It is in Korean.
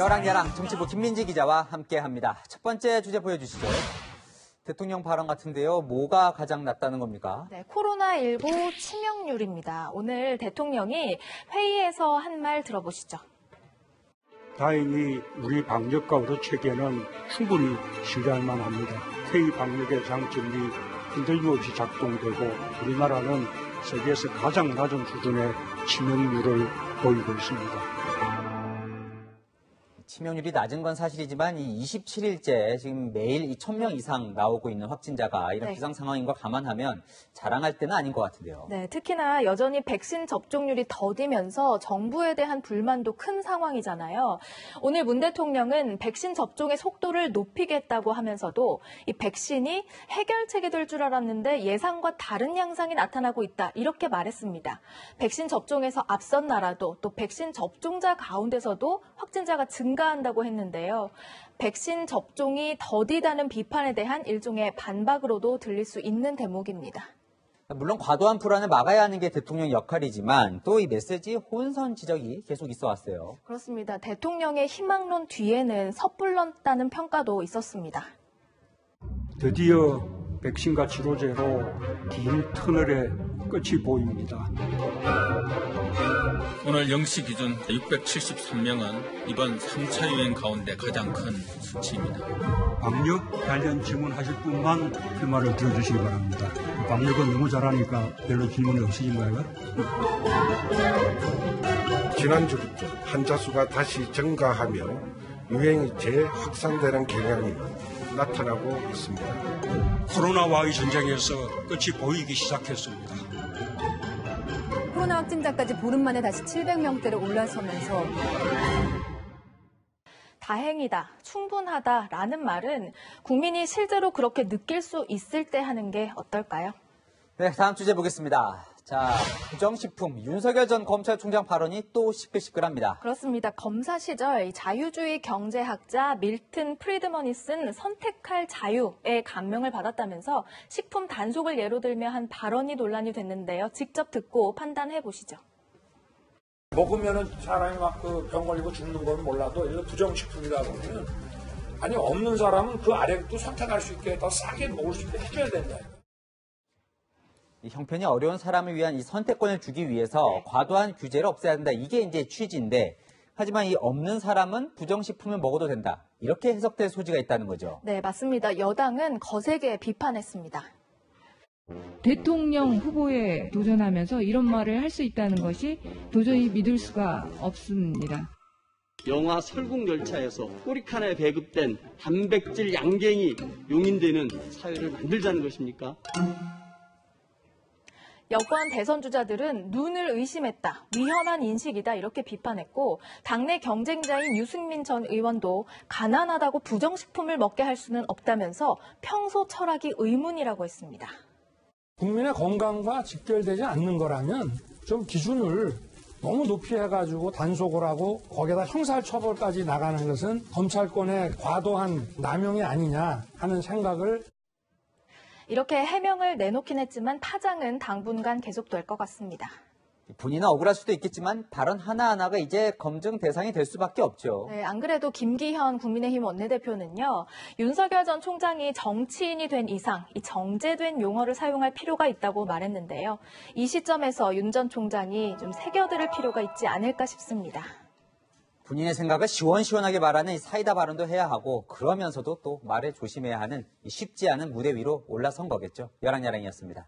여랑야랑 정치부 김민지 기자와 함께합니다. 첫 번째 주제 보여주시죠. 대통령 발언 같은데요. 뭐가 가장 낫다는 겁니까? 네, 코로나19 치명률입니다. 오늘 대통령이 회의에서 한 말 들어보시죠. 다행히 우리 방역과 의료 체계는 충분히 신뢰할 만합니다. K 방역의 장점이 흔들림 없이 작동되고 우리나라는 세계에서 가장 낮은 수준의 치명률을 보이고 있습니다. 치명률이 낮은 건 사실이지만 이 27일째 지금 매일 1,000명 이상 나오고 있는 확진자가 이런 비상 상황인 걸 감안하면 자랑할 때는 아닌 것 같은데요. 네, 특히나 여전히 백신 접종률이 더디면서 정부에 대한 불만도 큰 상황이잖아요. 오늘 문 대통령은 백신 접종의 속도를 높이겠다고 하면서도 이 백신이 해결책이 될 줄 알았는데 예상과 다른 양상이 나타나고 있다. 이렇게 말했습니다. 백신 접종에서 앞선 나라도 또 백신 접종자 가운데서도 확진자가 증가한다고 했는데요. 백신 접종이 더디다는 비판에 대한 일종의 반박으로도 들릴 수 있는 대목입니다. 물론 과도한 불안을 막아야 하는 게 대통령 역할이지만 또 이 메시지 혼선 지적이 계속 있어 왔어요. 그렇습니다. 대통령의 희망론 뒤에는 섣불렀다는 평가도 있었습니다. 드디어 백신과 치료제로 긴 터널의 끝이 보입니다. 오늘 0시 기준 673명은 이번 3차 유행 가운데 가장 큰 수치입니다. 방역 관련 질문하실 분만 그 말을 들어주시기 바랍니다. 방역은 너무 잘하니까 별로 질문이 없으신 거예요? 지난주부터 환자 수가 다시 증가하며 유행이 재확산되는 경향이 나타나고 있습니다. 코로나와의 전쟁에서 끝이 보이기 시작했습니다. 코로나 확진자까지 보름 만에 다시 700명대로 올라서면서 다행이다, 충분하다라는 말은 국민이 실제로 그렇게 느낄 수 있을 때 하는 게 어떨까요? 네, 다음 주제 보겠습니다. 자, 부정식품 윤석열 전 검찰총장 발언이 또 시끌시끌합니다. 그렇습니다. 검사 시절 자유주의 경제학자 밀튼 프리드먼이 쓴 선택할 자유에 감명을 받았다면서 식품 단속을 예로 들며 한 발언이 논란이 됐는데요. 직접 듣고 판단해 보시죠. 먹으면은 사람이 막 병 걸리고 죽는 건 몰라도 이런 부정식품이다 보면 아니 없는 사람은 그 아래도 선택할 수 있게 더 싸게 먹을 수 있게 해줘야 된다. 이 형편이 어려운 사람을 위한 이 선택권을 주기 위해서 과도한 규제를 없애야 된다. 이게 이제 취지인데 하지만 이 없는 사람은 부정식품을 먹어도 된다. 이렇게 해석될 소지가 있다는 거죠. 네, 맞습니다. 여당은 거세게 비판했습니다. 대통령 후보에 도전하면서 이런 말을 할 수 있다는 것이 도저히 믿을 수가 없습니다. 영화 설국열차에서 꼬리칸에 배급된 단백질 양갱이 용인되는 사회를 만들자는 것입니까? 여권 대선 주자들은 눈을 의심했다, 위험한 인식이다 이렇게 비판했고 당내 경쟁자인 유승민 전 의원도 가난하다고 부정식품을 먹게 할 수는 없다면서 평소 철학이 의문이라고 했습니다. 국민의 건강과 직결되지 않는 거라면 좀 기준을 너무 높이 해가지고 단속을 하고 거기에다 형사처벌까지 나가는 것은 검찰권의 과도한 남용이 아니냐 하는 생각을 이렇게 해명을 내놓긴 했지만 파장은 당분간 계속될 것 같습니다. 본인은 억울할 수도 있겠지만 발언 하나하나가 이제 검증 대상이 될 수밖에 없죠. 네, 안 그래도 김기현 국민의힘 원내대표는요. 윤석열 전 총장이 정치인이 된 이상 이 정제된 용어를 사용할 필요가 있다고 말했는데요. 이 시점에서 윤 전 총장이 좀 새겨들을 필요가 있지 않을까 싶습니다. 본인의 생각을 시원시원하게 말하는 이 사이다 발언도 해야 하고 그러면서도 또 말을 조심해야 하는 쉽지 않은 무대 위로 올라선 거겠죠. 여랑야랑이었습니다.